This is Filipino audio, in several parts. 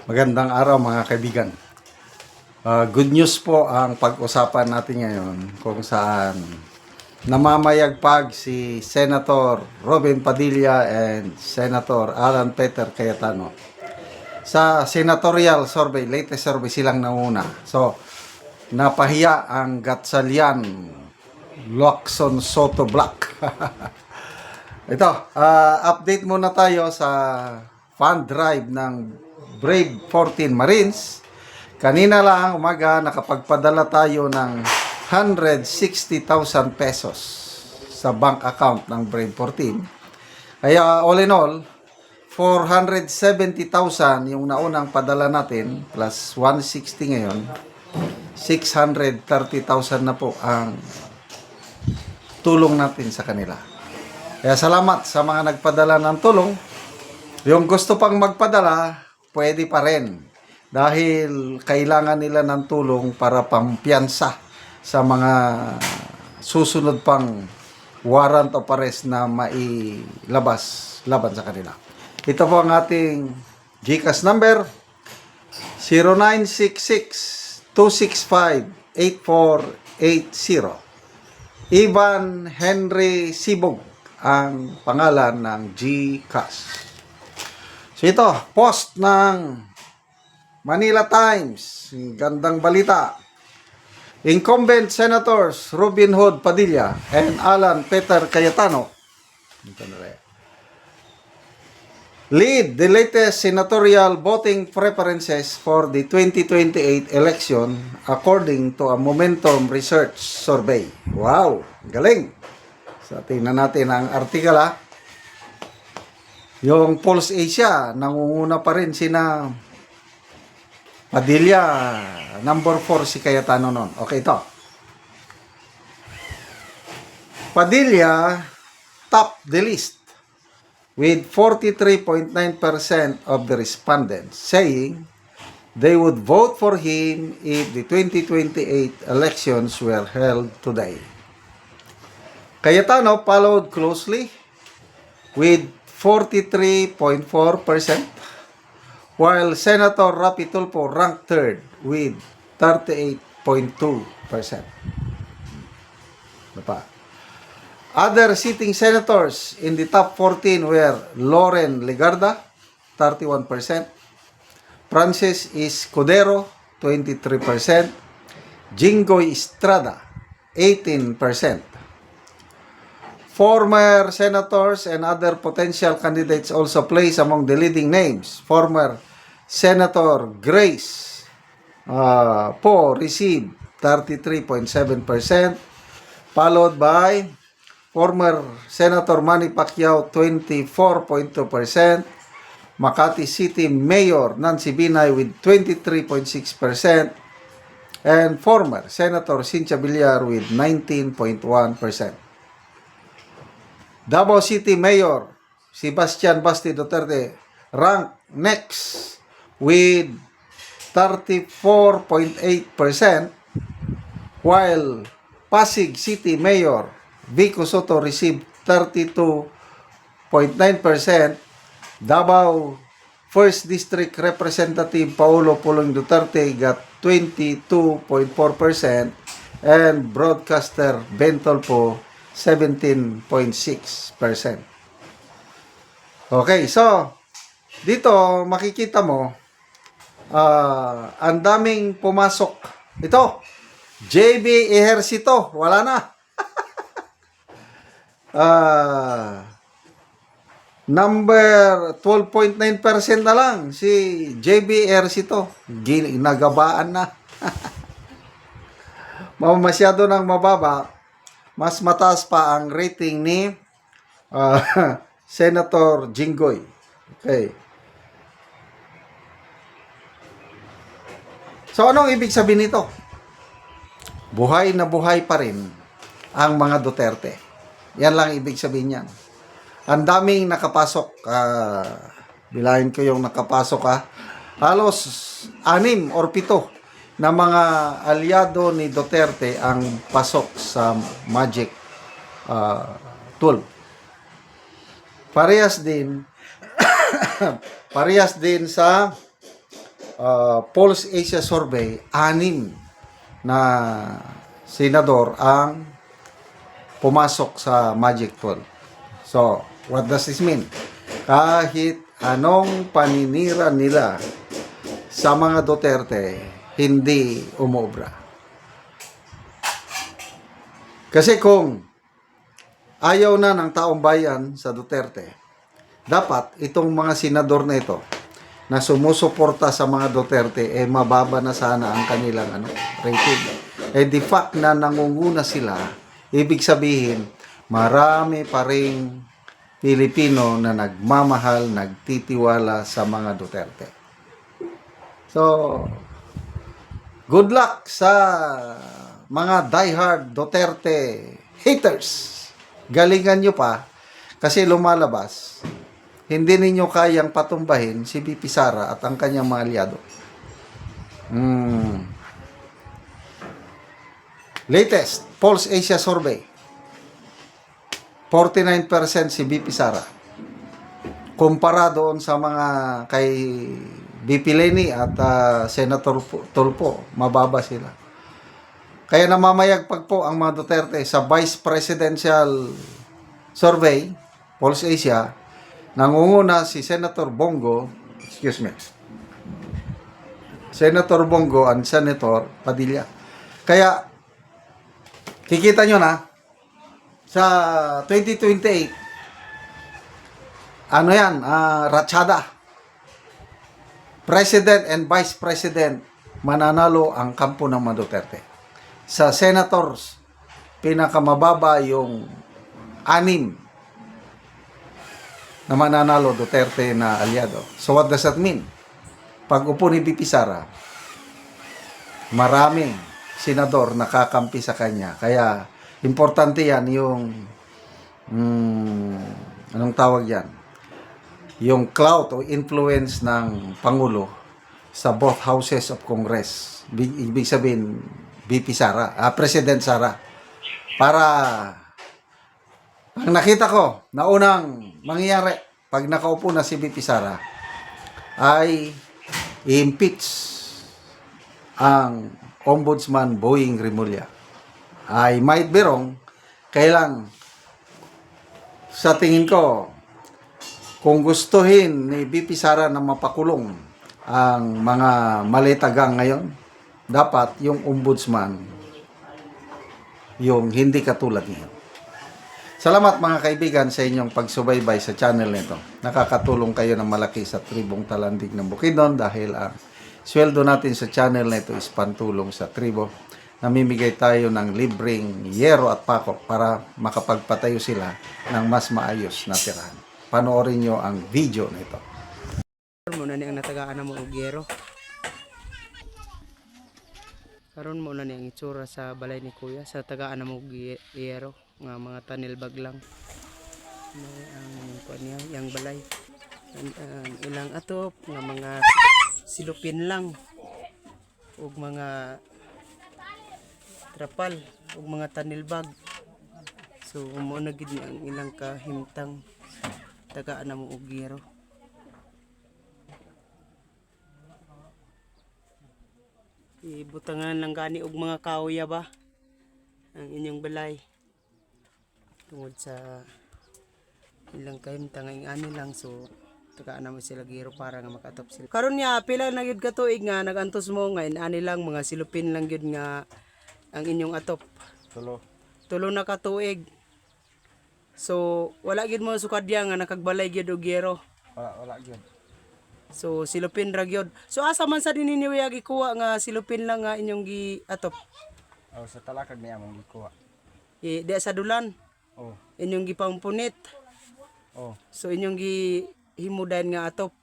Magandang araw mga kaibigan. Good news po ang pag-usapan natin ngayon kung saan namamayagpag si Senator Robin Padilla and Senator Alan Peter Cayetano. Sa senatorial survey, latest survey silang nauna. So, napahiya ang Gatchalian Locson Soto Black. Ito, update muna tayo sa fund drive ng Brave 14 Marines. Kanina lang umaga nakapagpadala tayo ng 160,000 pesos sa bank account ng Brave 14. Kaya all in all, 470,000 yung naunang padala natin plus 160 ngayon. 630,000 na po ang tulong natin sa kanila. Kaya salamat sa mga nagpadala ng tulong. Yung gusto pang magpadala, pwede pa rin. Dahil kailangan nila ng tulong para pampiyansa sa mga susunod pang warrant of arrest na mailabas laban sa kanila. Ito po ang ating GCash number, 0966-265-8480. Ivan Henry Sibog ang pangalan ng GCash. So ito, post ng Manila Times, gandang balita. Incumbent Senators Robin Hood Padilla and Alan Peter Cayetano lead the latest senatorial voting preferences for the 2028 election according to a Momentum Research survey. Wow, galing! So tingnan natin ang article ha. Yung Pulse Asia, nangunguna pa rin sina Padilla, number 4 si Cayetano noon. Okay, ito. Padilla top the list with 43.9% of the respondents saying they would vote for him if the 2028 elections were held today. Cayetano followed closely with 43.4%, while Senator Rapi Tulfo ranked third with 38.2%. Other sitting senators in the top 14 were Loren Legarda, 31%, Francis Escudero, 23%, Jinggoy Estrada, 18%. Former senators and other potential candidates also place among the leading names. Former Senator Grace Poe received 33.7%, followed by former Senator Manny Pacquiao, 24.2%, Makati City Mayor Nancy Binay with 23.6%, and former Senator Cynthia Villar with 19.1%. Davao City Mayor Sebastian Basti Duterte ranked next with 34.8%, while Pasig City Mayor Vico Soto received 32.9%. Davao 1st District Representative Paulo Pulong Duterte got 22.4%, and broadcaster Ben Tolpo 17.6%. Okay, so dito makikita mo ang daming pumasok. Ito, JB Ejercito, wala na. Number 12.9% na lang si JB Ejercito. Ginagabaan na. Masyado nang mababa. Mas mataas pa ang rating ni Senator Jinggoy. Okay. So, anong ibig sabihin nito? Buhay na buhay pa rin ang mga Duterte. Yan lang ibig sabihin niyan. Ang daming nakapasok. Bilahin ko yung nakapasok ha. Halos 6 or 7 na mga aliado ni Duterte ang pasok sa Magic 12. Parehas din sa Pulse Asia Survey, 6 na senador ang pumasok sa Magic 12. So, what does this mean? Kahit anong paninira nila sa mga Duterte, hindi umobra. Kasi kung ayaw na ng taong bayan sa Duterte, dapat itong mga senador na ito na sumusuporta sa mga Duterte, mababa na sana ang kanilang rating. The fact na nangunguna sila, ibig sabihin, marami pa ring Pilipino na nagmamahal, nagtitiwala sa mga Duterte. So, good luck sa mga diehard Duterte haters. Galingan nyo pa kasi lumalabas. Hindi ninyo kayang patumbahin si VP Sara at ang kanyang mga aliado. Latest Pulse Asia Survey. 49% si VP Sara. Kumpara doon sa mga kay VP Leni at Senator Tulfo, mababa sila. Kaya namamayagpag po ang mga Duterte sa Vice Presidential Survey, Pulse Asia, nangunguna si Senator Bongo, Senator Bongo and Senator Padilla. Kaya, kikita nyo na, sa 2028, ratsyada. President and Vice President, mananalo ang kampo ng mga Duterte. Sa senators, pinakamababa yung 6 na mananalo Duterte na aliado. So what does that mean? Pag upo ni VP Sara, maraming senador nakakampi sa kanya. Kaya importante yan yung anong tawag yan? Yung clout o influence ng Pangulo sa both houses of Congress. Ibig sabihin, VP Sara, President Sara. Para ang nakita ko na unang mangyayari pag nakaupo na si VP Sara ay i-impeach ang Ombudsman Boying Rimulya. I might be wrong, kailang sa tingin ko, kung gustuhin ni VP Sara na mapakulong ang mga malitagang ngayon, dapat yung ombudsman yung hindi katulad niya. Salamat mga kaibigan sa inyong pagsubaybay sa channel nito. Nakakatulong kayo ng malaki sa tribong Talandig ng Bukidnon dahil ang sweldo natin sa channel nito is pantulong sa tribo. Namimigay tayo ng libreng yero at pakok para makapagpatayo sila ng mas maayos na tirahan. Panoorin nyo ang video nito. Muna ni ang natagaan na mo og yero. Karon mo na ni ang itsura sa balay ni Kuya sa tagaan na mo og yero nga mga tunnel bag lang. Ang kuan niya yang balay. Ang ilang atop nga mga silupin lang ug mga trapal ug mga tunnel bag. So mo na gid ni ang ilang kahimtang tagaan na mo og yero. Ibutangan lang gani og mga kahoy ba ang inyong balay tungod sa ilang kahimtang ang ani lang, so tagaan na mo sila giro para nga makatop sila. Karon niya pila na gyud ka tuig nga nagantos mo nga ani lang mga silupin lang gyud nga ang inyong atop. Tulo na ka tuig. So wala gyud mo sukadya nga nakagbalay gyud og giro. Wala gyud. So silupin ra gyud. So asa man sa dinhi niya gikuha nga silupin lang nga inyong gi atop? Sa talakag niya mong gikuha. Di sa dulan. Oh. Inyong gipampunit. Oh. So inyong gi himudan nga atop.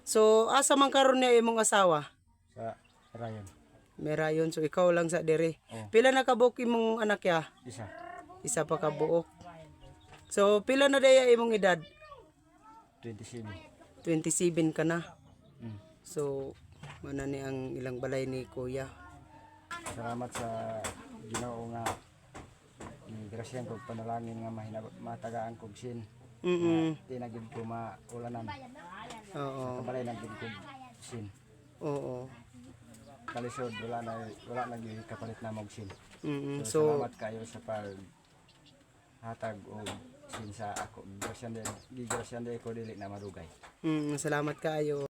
So asa man karon niya imong asawa? Sa Ryan. Merayon, so ikaw lang sa dere. Oh. Pila na kabuok imong anak ya? Isa. Isa pa kabuok. So pila na daya imong edad? 27. 27 ka na. Mm. So mana ni ang ilang balay ni Kuya. Salamat sa Ginoo nga grasyan kog panalangin nga matagaan kog sin. Di na gid ko maulanan. Oo. Kabalay na gid kog sin. Oo. Kalisod wala na gyud kapalit na mong sin. So, Salamat kayo sa pag hatag og sin sa ako. Gigrasyan di ko dili na madugay. salamat kayo.